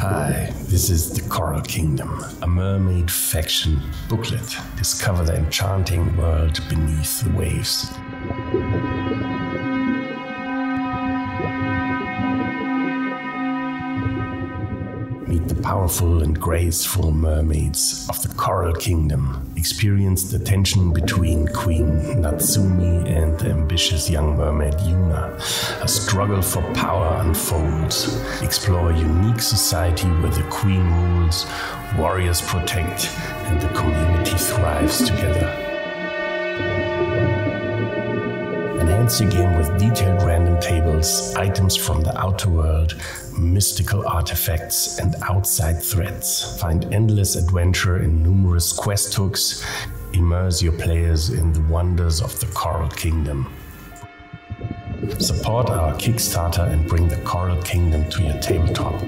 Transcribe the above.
Hi, this is the Coral Kingdom, a mermaid faction booklet. Discover the enchanting world beneath the waves. Meet the powerful and graceful mermaids of the Coral Kingdom. Experience the tension between Queen Natsumi and the ambitious young mermaid Yuna. A struggle for power unfolds. Explore a unique society where the Queen rules, warriors protect, and the community thrives together. Enhance your game with detailed random tables, items from the outer world, mystical artifacts, and outside threats. Find endless adventure in numerous quest hooks. Immerse your players in the wonders of the Coral Kingdom. Support our Kickstarter and bring the Coral Kingdom to your tabletop.